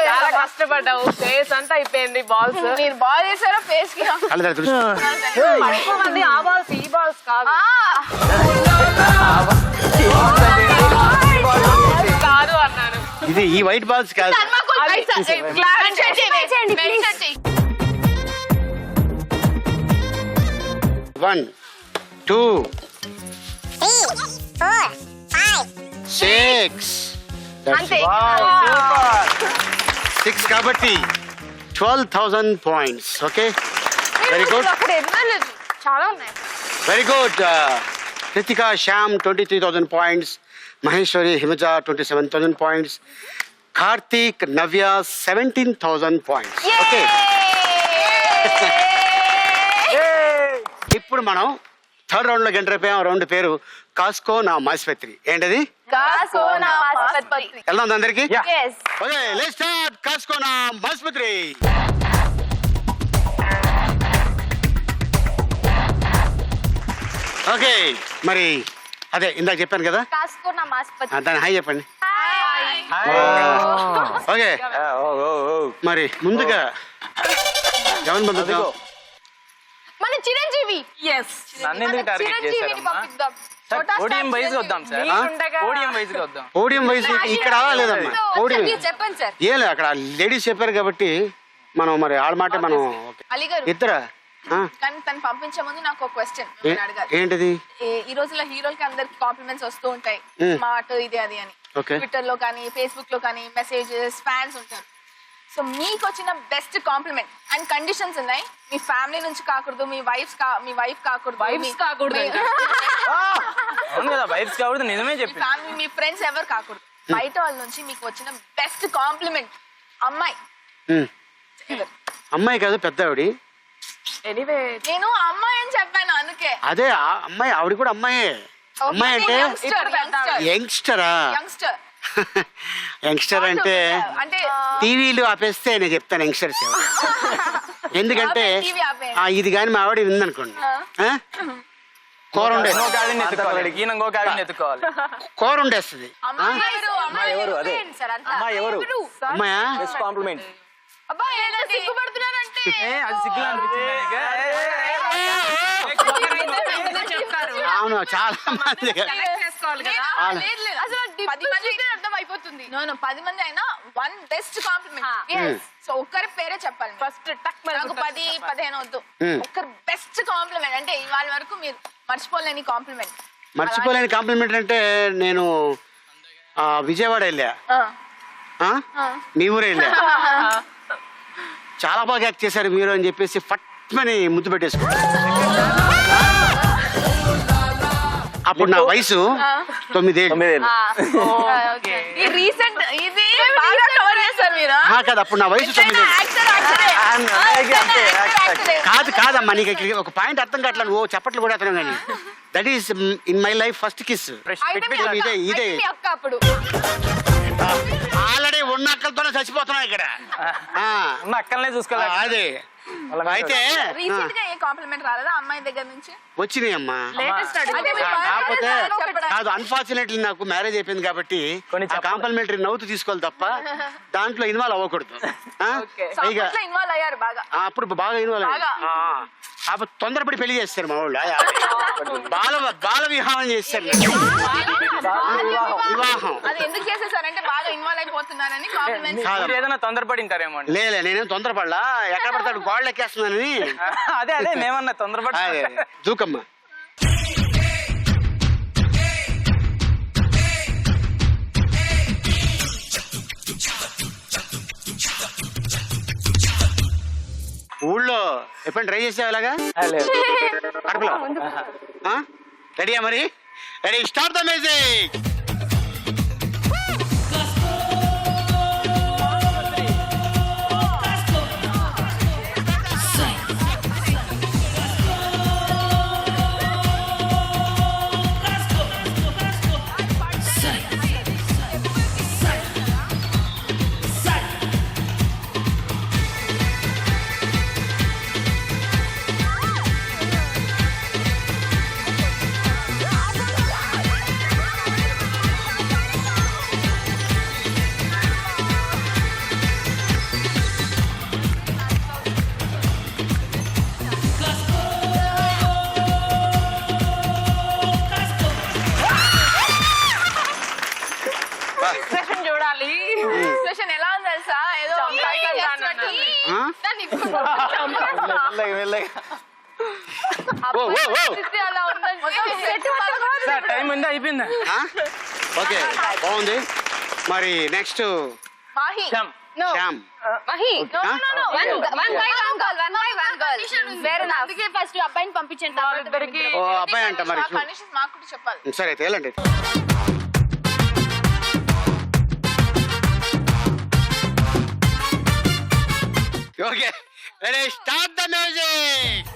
చాలా కష్టపడ్డావు. ఫేస్ అంతా అయిపోయింది బాల్స్. మీరు బాల్ చేశారో ఫేస్ కి ఎక్కువ మంది ఆ బాల్స్ ఈ బాల్స్ కాదు కాదు అన్నాను. ఇది ఈ వైట్ బాల్స్ కాదు. 1 2 3 4 5 6 6 కాబట్టి 12,000 points. Okay, very good. చాలా ఉన్నాయి. Very good. Krithika Shyam 23,000 points, Maheshwari Himaja 27,000 points, Karthik Navya 17,000 points. Okay, ఇప్పుడు మనం థర్డ్ రౌండ్ లోకి ఎంటర్ అయిపోయాం. రౌండ్ పేరు కాస్కో నా మాస్పత్రి. ఏంటది? వెళ్దాం అందరికి. Okay, let's start. కాస్కో నా మాస్పత్రి. ఓకే, మరి అదే ఇందాక చెప్పాను కదా, దాని హాయ్ చెప్పండి. ఓకే, మరి ముందుగా ఎవరిని పంపిద్దాం? మన చిరంజీవి. పోడియం వైజ్ వద్దాం సార్. పోడియం వైజ్ వద్దాం. పోడియం వైజ్ ఇక్కడ లేదమ్మా. పోడియం చెప్పండి సార్. ఏం లేదు, అక్కడ లేడీస్ చెప్పారు కాబట్టి మనం మరి ఆడ మాట మనం అలీ గారు ఇద్దరా. కానీ తను పంపించే ముందు నాకు ఒక క్వశ్చన్ అడగాలి. ఏంటిది? ఈ రోజుల్లో హీరోలకి అందరికి కాంప్లిమెంట్స్ వస్తూ ఉంటాయి, స్మార్ట్ ఇది అది అని. ట్విట్టర్ లో కానీ ఫేస్బుక్ లో కానీ మెసేజెస్, ఫ్యాన్స్ ఉంటారు. సో మీకు వచ్చిన బెస్ట్ కాంప్లిమెంట్ అండ్ కండిషన్స్ ఉన్నాయి. మీ ఫ్యామిలీ నుంచి కాకూడదు, మీ వైఫ్ కాకూడదు, నిజమే చెప్పి ఫ్యామిలీ, మీ ఫ్రెండ్స్ ఎవరు కాకూడదు. బయట వాళ్ళ నుంచి మీకు వచ్చిన బెస్ట్ కాంప్లిమెంట్ అమ్మాయి. అమ్మాయి కాదు, పెద్ద ఆవిడ. ఎనీవే నేను అమ్మాయి అని చెప్పాను అందుకే. అదే ఆ అమ్మాయి, ఆవిడ కూడా అమ్మాయే. అమ్మాయి అంటే యంగ్స్టరా? యంగ్స్టర్ అంటే టీవీలు ఆపేస్తే నేను చెప్తాను యంగ్స్టర్స్ ఎందుకంటే ఇది కానీ మా ఆవిడ విందనుకోండి కూర కూర ఉండేస్తుంది. అమ్మాయా అవును చాలా మంది అయిపోతుంది. 10 మంది అయినా 1 బెస్ట్ కాంప్లిమెంట్. సో ఒక్కరి పేరే చెప్పాలి ఫస్ట్. నాకు 10-15 వద్దు, ఒక్కరి బెస్ట్ కాంప్లిమెంట్ అంటే ఇవాళ వరకు మీరు మర్చిపోలేని కాంప్లిమెంట్. మర్చిపోలేని కాంప్లిమెంట్ అంటే నేను విజయవాడ వెళ్ళా, మీ ఊరే వెళ్ళా, చాలా బాగా యాక్ట్ చేశారు మీరు అని చెప్పేసి ఫట్మని ముద్దు పెట్టేసుకున్నాను. అప్పుడు నా వయసు 9 ఏళ్ళు. కాదు అప్పుడు నా వయసు 9 ఏళ్ళు. కాదమ్మా, నీకు ఒక పాయింట్ అర్థం కావట్లేదు. ఓ చప్పట్లు కూడా అర్థం కానీ that is in my life first kiss. ఇదే ఆల్రెడీ ఉన్న అక్కలతోనే చచ్చిపోతున్నాం ఇక్కడ. అక్కలనే చూసుకోవాలి. అదే అయితే కాంప్లిమెంట్ రాలేదా అమ్మాయి దగ్గర నుంచి? వచ్చినాయి అమ్మా. కాకపోతే కాదు, అన్ఫార్చునేట్లీ నాకు మ్యారేజ్ అయిపోయింది కాబట్టి కాంప్లిమెంటరీ నవ్వుతూ తీసుకోవాలి తప్ప దాంట్లో ఇన్వాల్వ్ అవ్వకూడదు. అప్పుడు బాగా ఇన్వాల్వ్ అయ్యారు. తొందరపడి పెళ్లి చేస్తారు మా వాళ్ళు. బాల వివాహం చేస్తారు. వివాహం ఎందుకు చేసేసారంటే బాగా ఇన్వాల్వ్ అయిపోతున్నారని. ఏదైనా తొందరపడింటారేమో. లేదు నేనేం తొందరపడలా, ఎక్కడ పడతాడు గోడలు ఎక్కేస్తున్నానని. అదే మేమన్నా తొందరపడి దూకమ్మా. ఊళ్ళో ఎప్పుడు ట్రై చేసావు ఇలాగా? కడుపులో రెడీయా? మరి రెడీ, స్టార్ట్ ద మ్యూజిక్. ఎలా ఉంది తెలుసా? ఏదో టైం ఉందా? అయిపోయిందా? ఓకే బాగుంది. మరి నెక్స్ట్ శ్యామ్. ఫస్ట్ అబ్బాయిని పంపించండి. అబ్బాయి అంట మరి. మాకు కూడా చెప్పాలి. సరే అయితే వెళ్ళండి. Okay ready, start the music.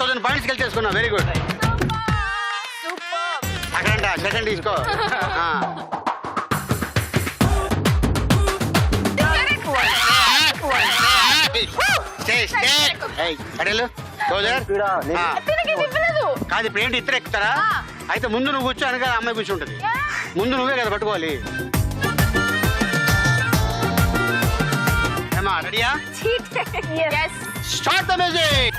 1000 points గెలిచేసుకున్నావు. Very good. అక్కడ సెకండ్ తీసుకో. కాదు ఇప్పుడు ఏంటి ఇద్దరు ఎక్కుతారా? అయితే ముందు నువ్వు కూర్చో, అనగా అమ్మాయి కూర్చుంటది. ముందు నువ్వే కదా పట్టుకోవాలి. రెడీయా? Start the music.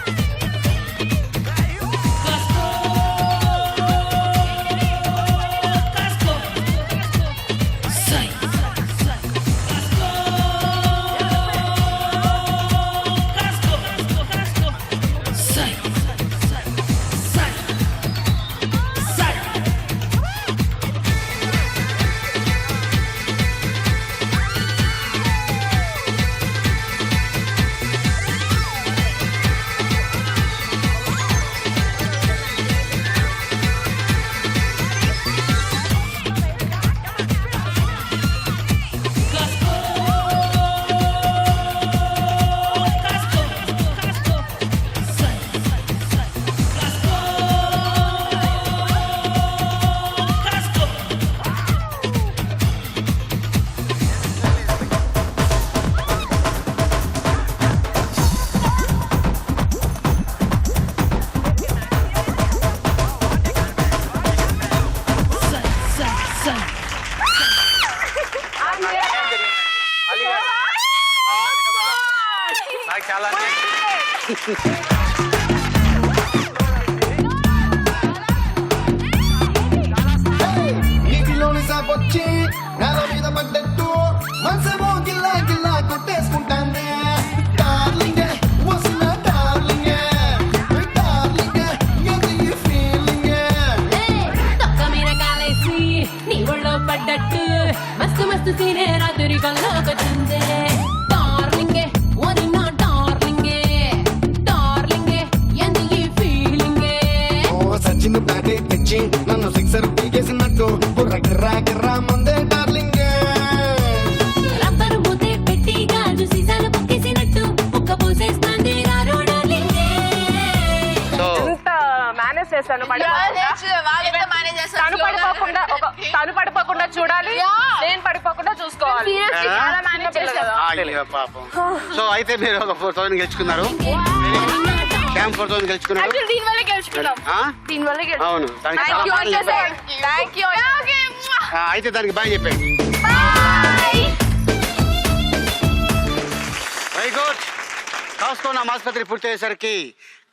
చాలా నీటిలోని సాపొచ్చి నేల మీద పడ్డట్టు మనసేమో గిల్లా గిల్లా కొట్టేసుకుంటానే. డార్లింగ్ వస్తున్న డార్లింగ్ డార్లింగ్ ఇది ఈ ఫీలింగ్. తొక్క మీద కాలేసి నీ ఒళ్ళో పడ్డట్టు మస్తు మస్తు సీనే రాత్రి కల్లోకొచ్చిందే. డార్లింగే ఓరి నా డార్లింగే డార్లింగే ఎందు ఈ ఫీలింగే. ఓ సచిన్ బ్యాటే తెచ్చి నన్ను సిక్సర్ పీకేసినట్టు బుర్ర గిర్రా గిర్రా ముందే డార్లింగ్. రబ్బరు మూతే పెట్టి గాజు సీసాలు పొక్కేసినట్టు ఒక్క పోసేస్తాంది రారో డార్లింగే. ఎంత మేనేజ్ చేశాను తను పడిపోకుండా చూడాలి, నేను పడిపోకుండా చూసుకోవాలి. పాపం. సో అయితే మీరు ఒక 4000 గెలుచుకున్నారు. క్యాంప్ 4000 గెలుచుకున్నారు. అవును, దానికి చాలా బాగా చెప్పారు. అయితే దానికి బాగా చెప్పాడు. Very good. కాస్తో నా ఆసుపత్రి పూర్తయ్యేసరికి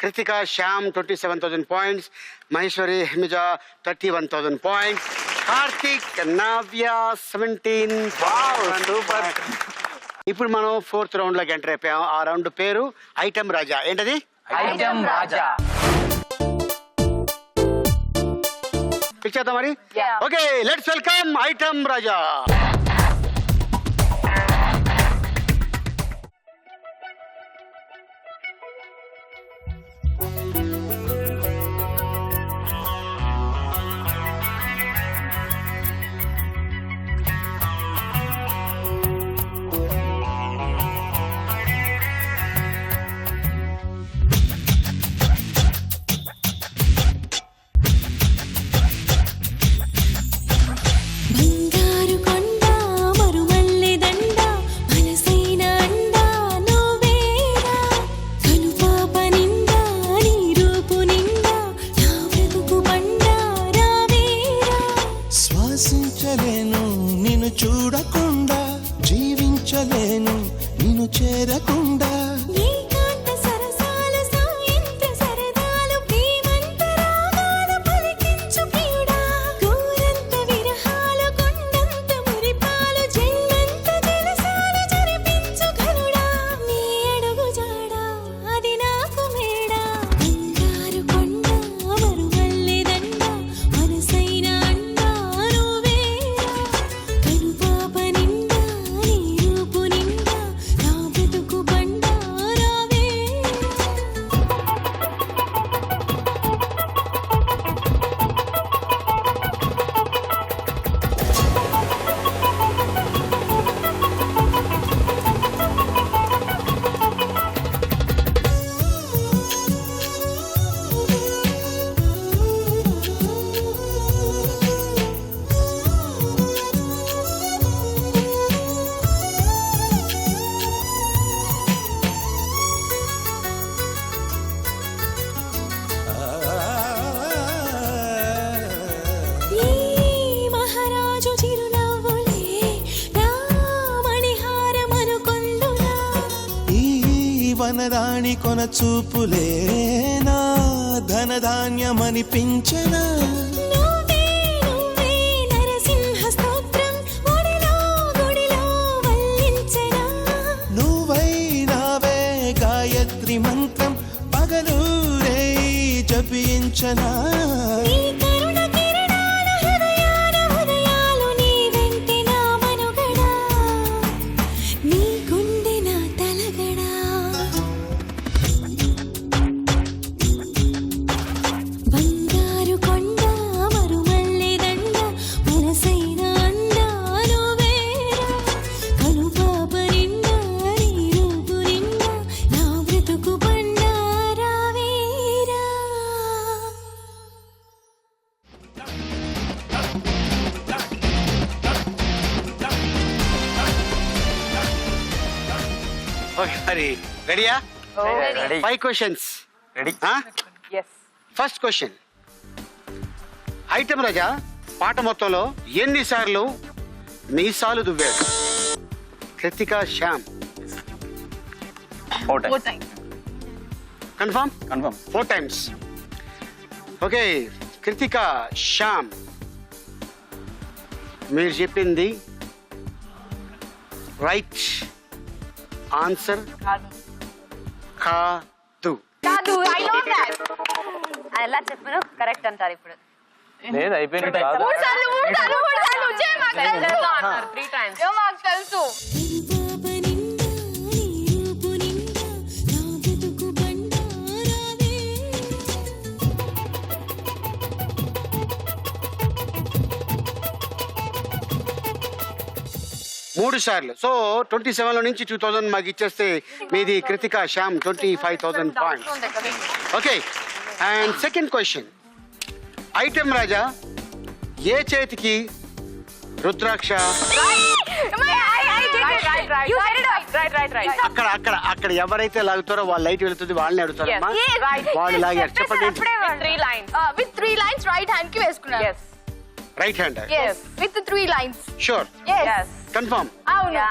కృతిక శ్యామ్ 27,000 పాయింట్స్, మహేశ్వరి హిమిజా 31,000 పాయింట్స్, కార్తిక్ నవ్య 17. సూపర్. ఇప్పుడు మనం 4th రౌండ్ లోకి ఎంటర్ అయిపోయాం. ఆ రౌండ్ పేరు ఐటమ్ రాజా. ఏంటది? ఐటమ్ రాజా. పిలిచేద్దాం మరి. ఓకే, లెట్స్ వెల్కమ్ ఐటమ్ రాజా. బంగారు కొండ మరుమల్లె దండ మనసైన అండ నువ్వేరా. కనుపాప నిండా నీ రూపు నిండా నా బ్రతుకు బండ రావేరా. శ్వాసించలేను నిన్ను చూడకుండా, జీవించలేను నిన్ను చేరకుండా. ఏకాంత సరసాల సాయంత్ర సరదాలు ప్రేమంత రాగాలు పలికించు ప్రియుడా. గోరంత విరహాలు కొండంత మురిపాలు జన్మంత జలసాలు జరిపించు ఘనుడా. నీ అడుగు జాడా అది నాకు మేడా. బంగారు కొండ మరుమల్లె దండ మనసైన అండ నువ్వేరా. కనుపాప నిండా నీ రూపు నిండా నా బ్రతుకు బండ వనరాణి కొన చూపులే నా ధనధాన్యమనిపించనా నువ్వే నువ్వే నరసింహ స్తోత్రం ఒడిలో గుడిలో వల్లించనా నువ్వై నావే గాయత్రి మంత్రం పగలూరే జపించనా నీ కరుణ కిరణాల హృదయాల ఉదయాలు నీ వెంటే నా మనుగడా నీ గుండె నా తలగడా బంగారు కొండ మరుమల్లె దండ మనసైన అందా నువ్వేరా కనుపాప నిండా నీ రూపు నిండా నా బ్రతుకు బండారావేరా ఓకే మరి రెడీయా? 5 questions. Ready. First question, item Raja పాట మొత్తంలో ఎన్నిసార్లు మీసాలు దువ్వాడు? Krithika Shyam. 4 times. Confirm? Confirm. 4 times. Okay Krithika Shyam, మీరు చెప్పింది రైట్ ఆన్సర్ కాదు. కాదు ఐ నో దట్. అలా చెప్పను కరెక్ట్ అంటారు ఇప్పుడు. లేదు అయిపోయింది కాదు. మూడు సార్లు వచ్చే మాకు తెలుసు. 3 times. ఏ మాకు తెలుసు. కనుపాప నిండా నీ రూపు నిండా నా బ్రతుకు బండారావేరా 3 సార్లు. సో 27 లో నుంచి 2000 మాకు ఇచ్చేస్తే మీది Krithika Shyam 25,000 points. Okay and second question, item Raja ఏ చేతికి రుద్రాక్ష? అక్కడ అక్కడ అక్కడ ఎవరైతే లాగుతారో వాళ్ళ లైట్ వెళుతుంది, వాళ్ళని అడుగుతారమ్మా. వాళ్ళు లాగారు, చెప్పండి. 3 lines. With 3 lines right hand కి వేసుకున్నారు. Yes. Right hand? Yes. With 3 lines. Sure? Yes. Confirm? అవును.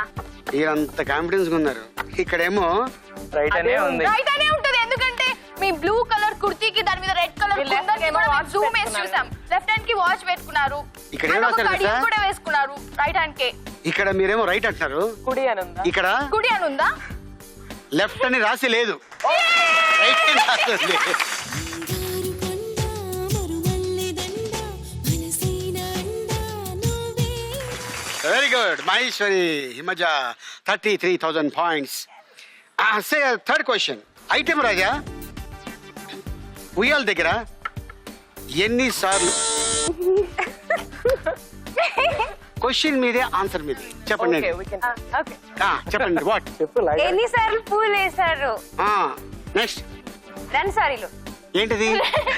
మీరంత కాన్ఫిడెన్స్ గా ఉన్నారు. ఇక్కడేమో రైట్ అనే ఉంది. రైట్ అనే ఉంటది ఎందుకంటే మీ బ్లూ కలర్ కుర్తీకి దాని మీద రెడ్ కలర్ జూమ్ వేసి చూసాం. లెఫ్ట్ హ్యాండ్ కి వాచ్ పెట్టుకున్నారు. ఇక్కడ ఏం రాశారు కడి తెలుసా? కూడా వేసుకున్నారు రైట్ హ్యాండ్ కి. ఇక్కడ మీరేమో రైట్ అంటున్నారు, కుడి అని ఉందా? ఇక్కడ కుడి అని ఉందా? లెఫ్ట్ అని రాసి లేదు, రైట్ అని రాసి లేదు. బంగారు కొండ మరుమల్లె దండ మనసైన అండా నువ్వేరా very good Maheshwari Himaja 33,000 points. Third question, item Raja ఉయ్యాల దగ్గర ఎన్నిసార్లు? క్వశ్చన్ మీదే ఆన్సర్ మీదే చెప్పండి. Okay, we can. Okay. చెప్పండి వాట్? చెప్పు లాగా. ఎన్నిసార్లు పూలు వేశారు? నెక్స్ట్ 2 సార్లు. ఏంటిది?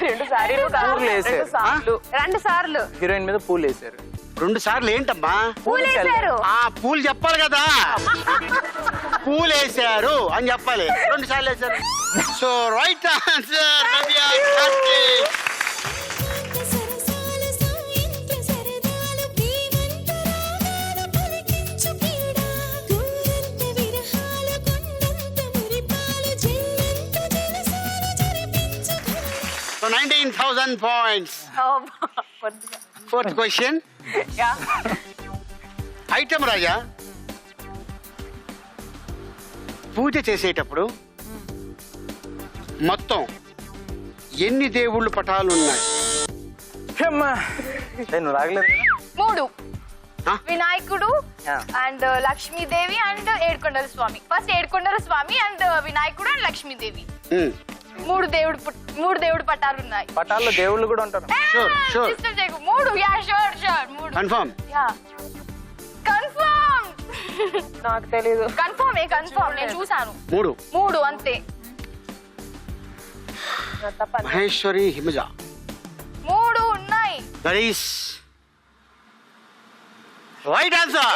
2 సార్లు కాదు, పూలు వేశారు. 2 సార్లు. 2 సార్లు హీరోయిన్ మీద పూలు వేశారు. 2 సార్లు ఏంటమ్మా? పూలు వేశారు. పూలు చెప్పాలి కదా, పూలు వేసారు అని చెప్పాలి. 2 సార్లు వేశారు. So right answer Navya Karthik. సరసాల సాయంత్ర సరదాలు ప్రేమంతరాగాలు పలికించు పీడ గోరంత విరహాల కొండంత మురిపాలు జల్లంత జలసాలు జరిపించు so 19,000 points. Fourth question, item Raja పూజ చేసేటప్పుడు మొత్తం ఎన్ని దేవుళ్ళు పటాలు ఉన్నాయి? అమ్మా నేను రాగలేదు కదా. 3. ఆ? వినాయకుడు Yeah. అండ్ లక్ష్మీదేవి అండ్ ఏడుకొండల స్వామి. ఫస్ట్ ఏడుకొండల స్వామి అండ్ వినాయకుడు అండ్ లక్ష్మీదేవి. Hmm. 3 దేవుడు పట్టాలు ఉన్నాయి. పటాల్లో దేవుళ్ళు కూడా ఉంటారు. Sure, sure. 3 yeah sure 3. Confirm? Yeah confirm. నాకు తెలీదు. కన్ఫర్మ్ నేను చూసాను. 3 అంతే. తప్పని. మహేశ్వరి హిమజ 3 ఉన్నాయి. That is right answer.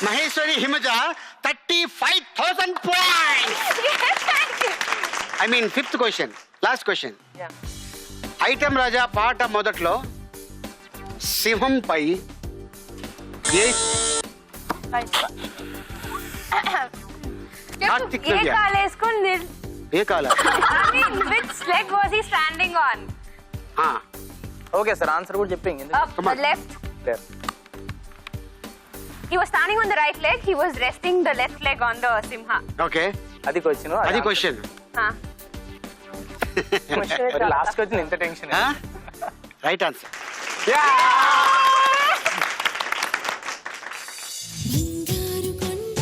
Maheshwari Himaja 35,000 points. I mean fifth question, last question. Yeah. Item Raja పాట మొదట్లో సింహంపై ఏ కార్తిక్ ఏ నవ్య కాలు వేసుకొని ఏ కాల which leg was he standing on? Okay sir answer కూడా చెప్పండి. The left. He was standing on the right leg. He was resting the left leg on the simha. Okay అది question. అది question. Last question ఇంత tension. Right answer. బంగారు కొండ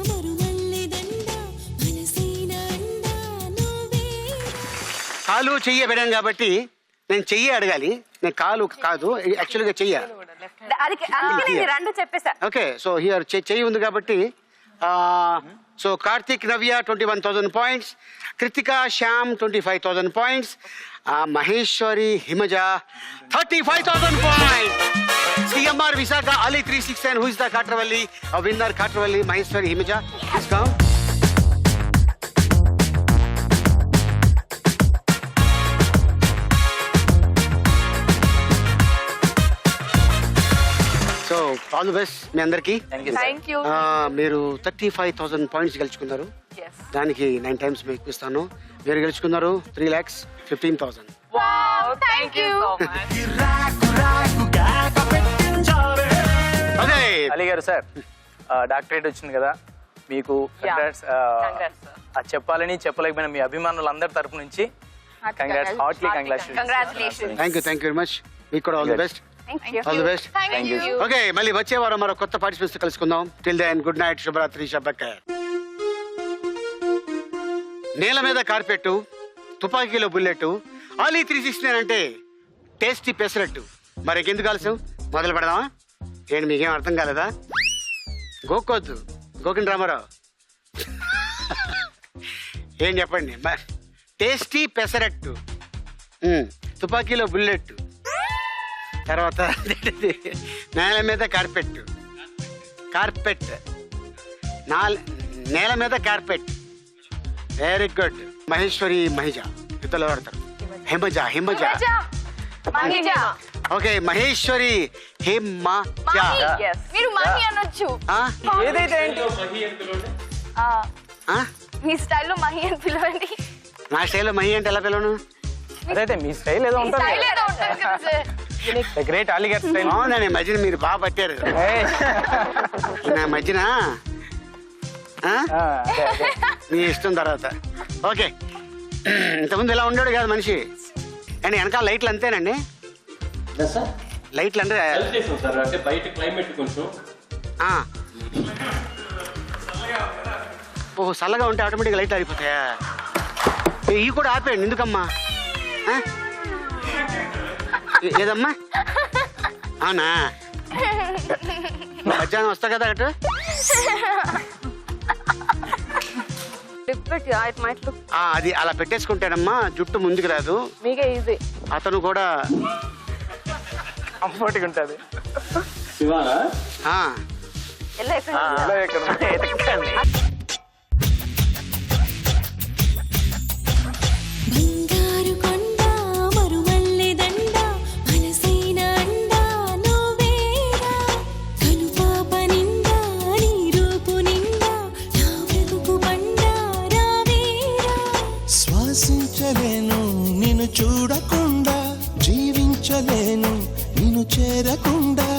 మరుమల్లె దండ మనసైన అండ నువ్వే. కాలు చెయ్యి పెట్టాను కాబట్టి నేను చెయ్యి అడగాలి, నేను కాలు కాదు యాక్చువల్గా చెయ్య. అది అందుకే నేను రెండు చెప్పేసా. ఓకే సో హియర్ చెయ్యి ఉంది కాబట్టి so Karthik Navya 21,000 points, Kritika Shyam 25,000 points, Maheshwari Himaja 35,000 points. CMR Visaga Ali 369 who is the Katravalli winner Katravalli Maheshwari Himaja please come. So all the best మీ అందరికి. Thank you. మీరు 35,000 points గెలుచుకున్నారు. దానికి 9 times మీకు ఇస్తాను. మీరు గెలుచుకున్నారు 3,15,000. Thank you. అదే అలీ గారు సార్ డాక్టరేట్ వచ్చింది కదా మీకు. అది చెప్పాలని చెప్పలేకపోయినా మీ అభిమానులందరి తరపు నుంచి congrats, heartly Congratulations. Thank you very much. మీకు కూడా all the best. Thank you. All the best. Thank you. Okay మళ్ళీ వచ్చే వారం మరో కొత్త పార్టిసిపెంట్స్ కలుసుకుందాం. టిల్ దెన్ గుడ్ నైట్, శుభరాత్రి, శబ్బక్క. నేల మీద కార్పెట్, తుపాకీలో బుల్లెట్, ఆలీ 369 అంటే టేస్టీ పెసరట్టు. మరి ఎందుకు ఆలస్యం, మొదలు పెడదామా? ఏంటి మీకేం అర్థం కాలేదా? గోక్కోద్దు, గోకిన్ రామారావు ఏం చెప్పండి. టేస్టీ పెసరట్టు, తుపాకీలో బుల్లెట్, తర్వాత నేల మీద కార్పెట్, కార్పెట్ నేల మీద carpet. Very good. Maheshwari Mahija ఇతరులు వాడతారు. హిమజ హిమజ ఓకే మహేశ్వరి హిమజ. మీరు మహి అనొచ్చు. ఏదైతే మీ స్టైల్లో మహి అని పిలవండి. నా స్టైల్లో మహి అంటే ఎలా పిలవను? అదైతే మీ స్టైల్ ఏదో ఉంటుంది. స్టైల్ ఏదో ఉంటుంది కదా సార్. గ్రేట్ అలీ గారి స్టైల్. అవునండి, మధ్యన మీరు బాగా పట్టారు. నా మధ్యన మీ ఇష్టం. తర్వాత ఓకే ఇంతకుముందు ఇలా ఉండడు కాదు మనిషి. అండ్ వెనకాల లైట్లు అంతేనండి, లైట్లు అంటే బయట క్లైమేట్ కొంచెం ఓహో చల్లగా ఉంటే ఆటోమేటిక్గా లైట్లు ఆరిపోతాయా? ఇవి కూడా ఆపేయండి. ఎందుకమ్మా? ఏదమ్మా? అవునా, మధ్యాహ్నం వస్తా కదా అటు. అది అలా పెట్టేసుకుంటానమ్మా, జుట్టు ముందుకు రాదు. మీకే ఈజీ. అతను కూడా కంఫర్ట్గా ఉంటుంది. బంగారు కొండ మరుమల్లె దండ మనసైన అండ నువ్వేరా. కనుపాప నిండా నీ రూపు నిండా నా బ్రతుకు బండ రావేరా. శ్వాసించలేను నిన్ను చూడకుండా, జీవించలేను నిన్ను చేరకుండా.